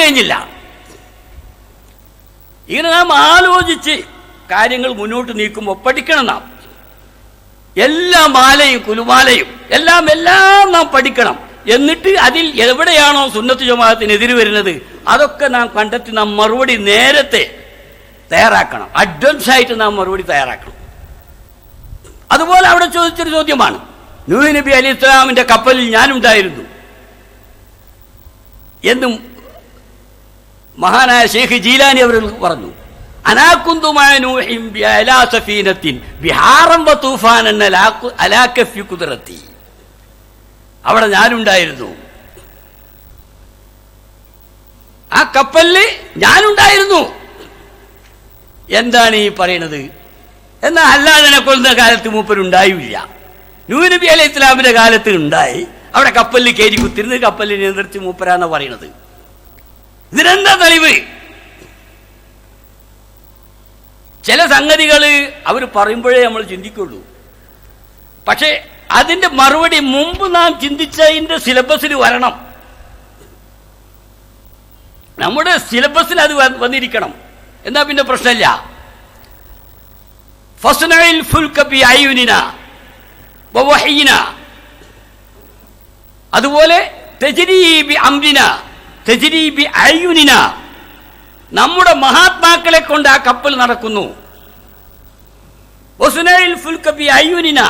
കഴിഞ്ഞില്ല. ഇങ്ങനെ നാം ആലോചിച്ച് കാര്യങ്ങൾ മുന്നോട്ട് നീക്കുമ്പോൾ പഠിക്കണം. നാം എല്ലാ മാലയും കുലുമാലയും എല്ലാം നാം പഠിക്കണം. എന്നിട്ട് അതിൽ എവിടെയാണോ സുന്നത്ത് ജമാഅത്തിനെതിര് വരുന്നത് അതൊക്കെ നാം കണ്ടെത്തി നാം മറുപടി നേരത്തെ തയ്യാറാക്കണം. അഡ്വാൻസ് ആയിട്ട് നാം മറുപടി തയ്യാറാക്കണം. അതുപോലെ അവിടെ ചോദിച്ചൊരു ചോദ്യമാണ്, നൂഹ് നബി അലൈഹി ഇസ്ലാമിന്റെ കപ്പലിൽ ഞാനുണ്ടായിരുന്നു എന്നും മഹാനായ ഷെയ്ഖ് ജീലാനി അവർ പറഞ്ഞു. അനാകുന്തുമായ നൂഹിൻ ബിഅലാ സഫീനത്തിൻ ബിഹാറൻ വതൂഫാനൻ അലാ കഫി ഖുദ്റതി. അവിടെ ഞാനുണ്ടായിരുന്നു, ആ കപ്പലിൽ ഞാനുണ്ടായിരുന്നു. എന്താണ് ഈ പറയുന്നത്? എന്നാൽ അല്ലാതെ കൊല്ലുന്ന കാലത്ത് മൂപ്പരുണ്ടായില്ല. നൂഹ് നബി അലൈഹി ഇസ്ലാമിന്റെ കാലത്ത് ഉണ്ടായി. അവിടെ കപ്പലിൽ കയറി കുത്തിരുന്ന് കപ്പലിൽ നിയന്ത്രിച്ച് മൂപ്പരാന്ന പറയണത്. ഇതിനെന്താ തെളിവ്? ചില സംഗതികൾ അവർ പറയുമ്പോഴേ നമ്മൾ ചിന്തിക്കുള്ളൂ. പക്ഷെ അതിന്റെ മറുപടി മുമ്പ് നാം ചിന്തിച്ചതിന്റെ സിലബസിൽ വരണം. നമ്മുടെ സിലബസിൽ അത് വന്നിരിക്കണം. എന്നാ പിന്നെ പ്രശ്നമില്ല. ഫസ്നഇൽ ഫുൽക ബിഅയുനിനാ വവഹയിനാ, അതുപോലെ തജ്രീ ബിഅംരിനാ തജ്രീ ബിഅയുനിനാ, നമ്മുടെ മഹാത്മാക്കളെ കൊണ്ട് ആ കപ്പൽ നടക്കുന്നു. വസ്നഇൽ ഫുൽക ബിഅയുനിനാ,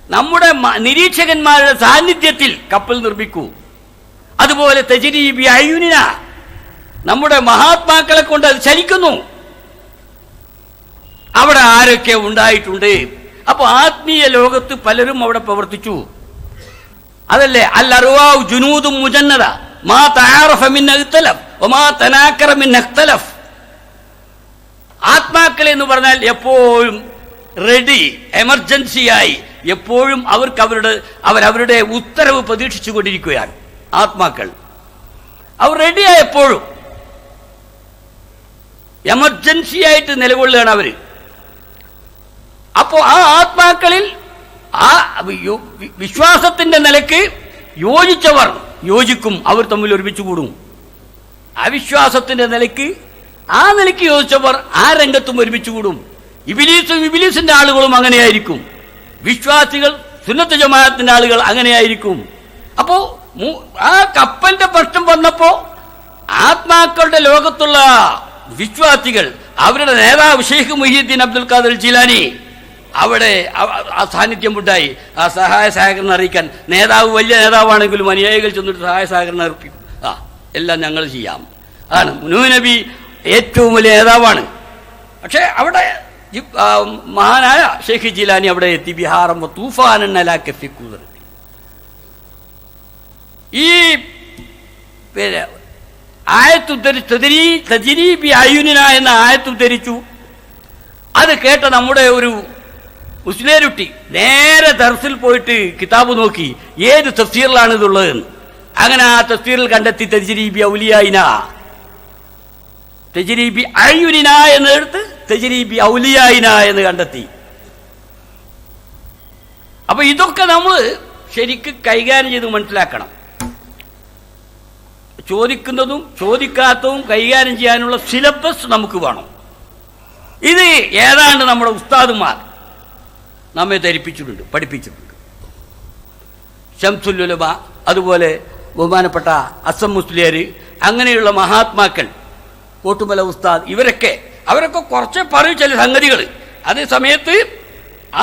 നമ്മുടെ നിരീക്ഷകന്മാരുടെ സാന്നിധ്യത്തിൽ കപ്പൽ നിർമ്മിക്കൂ. അതുപോലെ തജ്രീ ബിഅയുനിനാ, നമ്മുടെ മഹാത്മാക്കളെ കൊണ്ട് അത് ചലിക്കുന്നു. അവിടെ ആരൊക്കെ ഉണ്ടായിട്ടുണ്ട്? അപ്പൊ ആത്മീയ ലോകത്ത് പലരും അവിടെ പ്രവർത്തിച്ചു. അതല്ലേ അൽ അർവാഹു ജുനൂദും മുജന്നദ മാ തആറഫ മിൻ ഇഖ്തലഫ് വമാ തനാകറ മിൻ ഇഖ്തലഫ്. ആത്മാക്കൾ എന്ന് പറഞ്ഞാൽ എപ്പോഴും റെഡി, എമർജൻസിയായി എപ്പോഴും അവരവരുടെ ഉത്തരവ് പ്രതീക്ഷിച്ചു കൊണ്ടിരിക്കുകയാണ്. ആത്മാക്കൾ അവർ റെഡിയായി എപ്പോഴും എമർജൻസി ആയിട്ട് നിലകൊള്ളുകയാണ് അവര്. അപ്പോ ആ ആത്മാക്കളിൽ ആ വിശ്വാസത്തിന്റെ നിലക്ക് യോജിച്ചവർ യോജിക്കും, അവർ തമ്മിൽ ഒരുമിച്ച് കൂടും. അവിശ്വാസത്തിന്റെ നിലക്ക് ആ നിലയ്ക്ക് യോജിച്ചവർ ആ രംഗത്തും ഒരുമിച്ച് കൂടും. ഇബിലീസിന്റെ ആളുകളും അങ്ങനെയായിരിക്കും. വിശ്വാസികൾ സുന്നത്ത് ജമാഅത്തിന്റെ ആളുകൾ അങ്ങനെയായിരിക്കും. അപ്പോ ആ കപ്പലിന്റെ പ്രശ്നം വന്നപ്പോ ആത്മാക്കളുടെ ലോകത്തുള്ള വിശ്വാസികൾ, അവരുടെ നേതാവ് ഷെയ്ഖ് മുഹീദ്ദീൻ അബ്ദുൽ ഖാദിർ ജീലാനി അവിടെ ആ സാന്നിധ്യം ഉണ്ടായി. ആ സഹായ സഹകരണം അറിയിക്കാൻ നേതാവ് വലിയ നേതാവാണെങ്കിലും അനുയായികൾ ചെന്നിട്ട് സഹായ സഹകരണം അർപ്പിക്കും. എല്ലാം ഞങ്ങൾ ചെയ്യാം. ആണ് നൂഹ് നബി ഏറ്റവും വലിയ നേതാവാണ്. പക്ഷെ അവിടെ മഹാനായ ഷെയ്ഖ് ജീലാനി അവിടെ എത്തി. ബിഹാറം തൂഫാനൻ അലാ കഫി ഖുദ്റതി. ഈ തജ്രീബി അയുനിന എന്ന ആയത്തുദ്ധരിച്ചു. അത് കേട്ട നമ്മുടെ ഒരു മുസ്ലിംകുട്ടി നേരെ ദർസിൽ പോയിട്ട് കിതാബ് നോക്കി ഏത് തഫ്സീറിലാണ് ഇതുള്ളതെന്ന്. അങ്ങനെ ആ തഫ്സീറിൽ കണ്ടെത്തി തജ്രീബി ഔലിയായിന, തജ്രീബി അയുനിന എന്നെടുത്ത് തജ്രീബി ഔലിയായിന എന്ന് കണ്ടെത്തി. അപ്പൊ ഇതൊക്കെ നമ്മൾ ശരിക്ക് കൈകാര്യം ചെയ്ത് മനസ്സിലാക്കണം. ചോദിക്കുന്നതും ചോദിക്കാത്തതും കൈകാര്യം ചെയ്യാനുള്ള സിലബസ് നമുക്ക് വേണം. ഇത് ഏതാണ്ട് നമ്മുടെ ഉസ്താദുമാർ നമ്മെ ധരിപ്പിച്ചിട്ടുണ്ട്, പഠിപ്പിച്ചിട്ടുണ്ട്. ശംസുൽ ഉലമ, അതുപോലെ ബഹുമാനപ്പെട്ട അസം മുസ്ലിയാർ, അങ്ങനെയുള്ള മഹാത്മാക്കൾ, കോട്ടുമല ഉസ്താദ്, അവരൊക്കെ കുറച്ച് പറയും ചില സംഗതികൾ. അതേ സമയത്ത്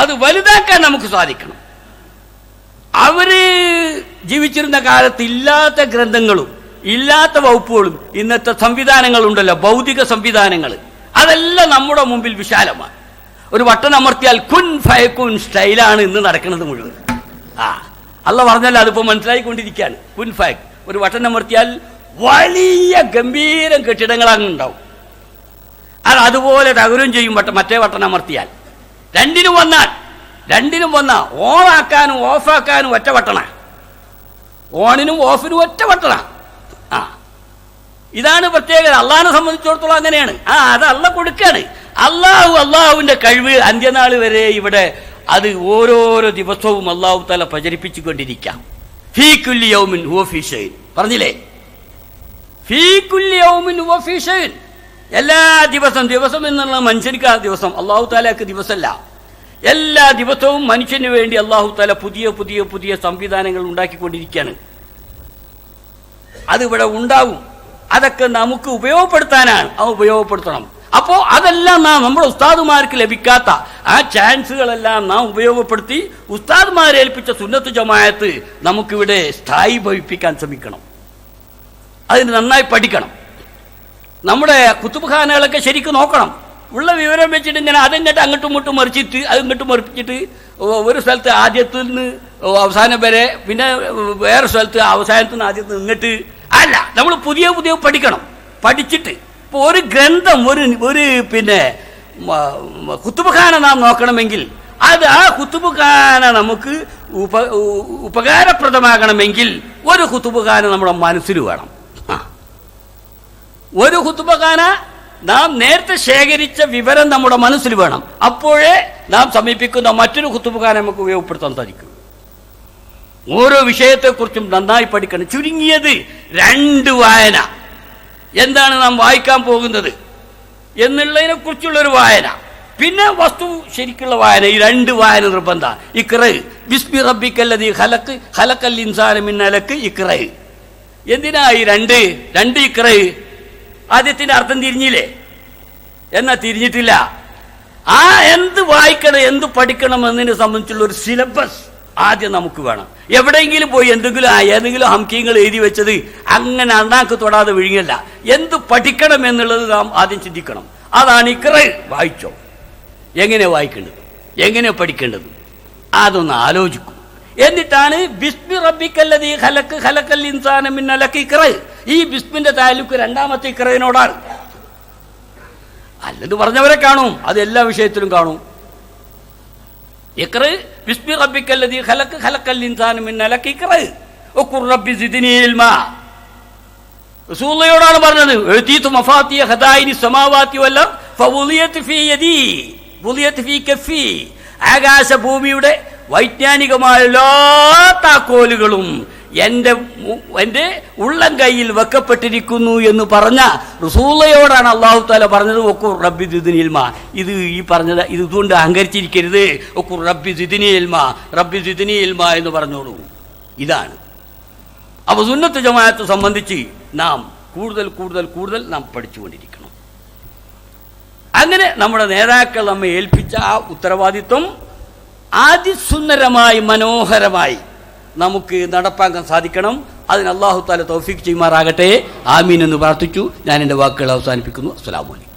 അത് വലുതാക്കാൻ നമുക്ക് സാധിക്കണം. അവര് ജീവിച്ചിരുന്ന കാലത്ത് ഇല്ലാത്ത ഗ്രന്ഥങ്ങളും ഇല്ലാത്ത വകുപ്പുകളും ഇന്നത്തെ സംവിധാനങ്ങളുണ്ടല്ലോ, ഭൗതിക സംവിധാനങ്ങൾ, അതെല്ലാം നമ്മുടെ മുമ്പിൽ വിശാലമാണ്. ഒരു ബട്ടൺ അമർത്തിയാൽ കുൻ ഫയക്കുൻ സ്റ്റൈലാണ് ഇന്ന് നടക്കുന്നത് മുഴുവൻ. അല്ല പറഞ്ഞല്ലോ, അതിപ്പോൾ മനസ്സിലായിക്കൊണ്ടിരിക്കുകയാണ്. കുൻ ഫയക്ക് ഒരു ബട്ടൺ അമർത്തിയാൽ വലിയ ഗംഭീരം കെട്ടിടങ്ങളങ്ങ് ഉണ്ടാവും. അതുപോലെ തകരും ചെയ്യും മറ്റേ ബട്ടൺ അമർത്തിയാൽ. രണ്ടിനും വന്നാ ഓണാക്കാനും ഓഫാക്കാനും ഒറ്റ ബട്ടണാ, ഓണിനും ഓഫിനും ഒറ്റ ബട്ടണാ. ഇതാണ് പ്രത്യേകത. അള്ളാഹിനെ സംബന്ധിച്ചിടത്തോളം അങ്ങനെയാണ്. അത് അള്ള കൊടുക്കുകയാണ്. അള്ളാഹുവിന്റെ കഴിവ് അന്ത്യനാൾ വരെ ഇവിടെ അത് ഓരോരോ ദിവസവും അള്ളാഹു തആല പ്രചരിപ്പിച്ചു കൊണ്ടിരിക്കാം. ഫീ കുല്ലി യൗമിൻ ഹുവ ഫീ ഷൈഇൻ പറഞ്ഞില്ലേ? ഫീ കുല്ലി യൗമിൻ ഹുവ ഫീ ഷൈഇൻ. എല്ലാ ദിവസം എന്നുള്ള മനുഷ്യർക്ക് ആ ദിവസം, അള്ളാഹു തആലക്ക് ദിവസമല്ല. എല്ലാ ദിവസവും മനുഷ്യന് വേണ്ടി അള്ളാഹു തആല പുതിയ പുതിയ പുതിയ സംവിധാനങ്ങൾ ഉണ്ടാക്കിക്കൊണ്ടിരിക്കുകയാണ്. അതിവിടെ ഉണ്ടാവും. അതൊക്കെ നമുക്ക് ഉപയോഗപ്പെടുത്താനാണ്. ഉപയോഗപ്പെടുത്തണം. അപ്പോൾ അതെല്ലാം നമ്മുടെ ഉസ്താദുമാർക്ക് ലഭിക്കാത്ത ആ ചാൻസുകളെല്ലാം നാം ഉപയോഗപ്പെടുത്തി ഉസ്താദുമാരെ ഏൽപ്പിച്ച സുന്നത്ത് ജമാഅത്ത് നമുക്കിവിടെ സ്ഥായീഭവിപ്പിക്കാൻ ശ്രമിക്കണം. അതിന് നന്നായി പഠിക്കണം. നമ്മുടെ കുത്തുബ്ഖാനകളൊക്കെ ശരിക്കും നോക്കണം. ഉള്ള വിവരം വെച്ചിട്ട് ഇങ്ങനെ അതിങ്ങോട്ട് അങ്ങോട്ടും ഇങ്ങോട്ടും മറിച്ചിട്ട് ഒരു സ്ഥലത്ത് ആദ്യത്തിൽ നിന്ന് അവസാനം വരെ, പിന്നെ വേറെ സ്ഥലത്ത് അവസാനത്തിൽ നിന്ന് ആദ്യത്തിൽ നിന്നിട്ട് അല്ല, നമ്മൾ പുതിയ പുതിയ പഠിക്കണം. പഠിച്ചിട്ട് ഇപ്പോൾ ഒരു ഗ്രന്ഥം ഒരു പിന്നെ കുത്തുബ്ഖാന നാം നോക്കണമെങ്കിൽ ആ കുത്തുബ്ഖാന നമുക്ക് ഉപകാരപ്രദമാകണമെങ്കിൽ ഒരു കുത്തുബ്ഖാന നമ്മുടെ മനസ്സിൽ വേണം. ഒരു കുത്തുബ്ഖാന നാം നേരത്തെ ശേഖരിച്ച വിവരം നമ്മുടെ മനസ്സിൽ വേണം. അപ്പോഴേ നാം സമീപിക്കുന്ന മറ്റൊരു കുത്തുബ്ഖാന നമുക്ക് ഉപയോഗപ്പെടുത്താൻ സാധിക്കും. ഓരോ വിഷയത്തെക്കുറിച്ചും നന്നായി പഠിക്കണം. ചുരുങ്ങിയത് 2 വായന, എന്താണ് നാം വായിക്കാൻ പോകുന്നത് എന്നുള്ളതിനെ കുറിച്ചുള്ളൊരു വായന, പിന്നെ വസ്തു ശരിക്കുള്ള വായന. ഈ 2 വായന നിർബന്ധ. ഇഖ്റ ബിസ്മി റബ്ബിക്കല്ലദീ ഖലഖ് ഖലഖൽ ഇൻസാന മിൻ അലഖ് ഇഖ്റ. എന്തിനാ ഈ 2 ഇഖ്റ? ആദ്യത്തിന്റെ അർത്ഥം തിരിഞ്ഞില്ലേ? എന്നാ തിരിഞ്ഞിട്ടില്ല. എന്ത് വായിക്കണം, എന്ത് പഠിക്കണം എന്നതിനെ സംബന്ധിച്ചുള്ള ഒരു സിലബസ് ആദ്യം നമുക്ക് വേണം. എവിടെയെങ്കിലും പോയി ഏതെങ്കിലും ഹംകീങ്ങൾ എഴുതി വെച്ചത് അങ്ങനെ അണ്ണാക്ക് തൊടാതെ വിഴുങ്ങല്ല. എന്ത് പഠിക്കണം എന്നുള്ളത് നാം ആദ്യം ചിന്തിക്കണം. അതാണ് ഇഖ്റ. വായിച്ചോ, എങ്ങനെ വായിക്കേണ്ടത്, എങ്ങനെ പഠിക്കേണ്ടത്, അതൊന്ന് ആലോചിക്കും. എന്നിട്ടാണ് ബിസ്മി റബ്ബിക്കല്ലദീ ഖലഖ് ഖലഖൽ ഇൻസാന മിൻ അലഖ് ഇഖ്റ. ഈ ബിസ്മിന്റെ താലൂക്ക് 2ാമത്തെ ഇഖ്റയോടാണ്. അല്ലെന്ന് പറഞ്ഞവരെ കാണും, അത് എല്ലാ വിഷയത്തിലും കാണും. ഇഖ്റ ബിസ്മി റബ്ബിക്കല്ലദീ ഖലഖ് ഖലഖൽ ഇൻസാന മിൻ അലഖ് ഇഖ്റ വഖുർ റബ്ബി സിദ്നി ഇൽമാ. റസൂലുള്ളാഹിയോടാണ് പറഞ്ഞത്. ഉതീതു മഫാത്തിഹ ഖദായിനി സമാവാതി വൽ അർദ് ഫവുളിയത് ഫീ യദി വുളിയത് ഫീ കഫി. ആകാശഭൂമിയുടെ വൈജ്ഞാനികമായ എല്ലാ താക്കോലുകളും എൻ്റെ ഉള്ളം കയ്യിൽ വെക്കപ്പെട്ടിരിക്കുന്നു എന്ന് പറഞ്ഞ റസൂലുള്ളാഹിയോടാണ് അല്ലാഹു തആല പറഞ്ഞത്. വഖുർ റബ്ബി സിദ്നി ഇൽമാ. ഇത് ഈ പറഞ്ഞത് ഇതുകൊണ്ട് അഹങ്കരിച്ചിരിക്കരുത്. വഖുർ റബ്ബി സിദ്നി ഇൽമാ, റബ്ബി സിദ്നി ഇൽമാ എന്ന് പറഞ്ഞോളൂ. ഇതാണ്. അപ്പോൾ സുന്നത്ത് ജമാഅത്ത് സംബന്ധിച്ച് നാം കൂടുതൽ നാം പഠിച്ചുകൊണ്ടിരിക്കണം. അങ്ങനെ നമ്മുടെ നേതാക്കൾ നമ്മെ ഏൽപ്പിച്ച ആ ഉത്തരവാദിത്വം അതിസുന്ദരമായി മനോഹരമായി നമുക്ക് നടപ്പാക്കാൻ സാധിക്കണം. അതിന് അല്ലാഹു തആല തൗഫീഖ് ചെയ്യുമാറാകട്ടെ. ആമീൻ എന്ന് പ്രാർത്ഥിച്ചു ഞാൻ എൻ്റെ വാക്കുകൾ അവസാനിപ്പിക്കുന്നു. അസ്സലാമു അലൈക്കും.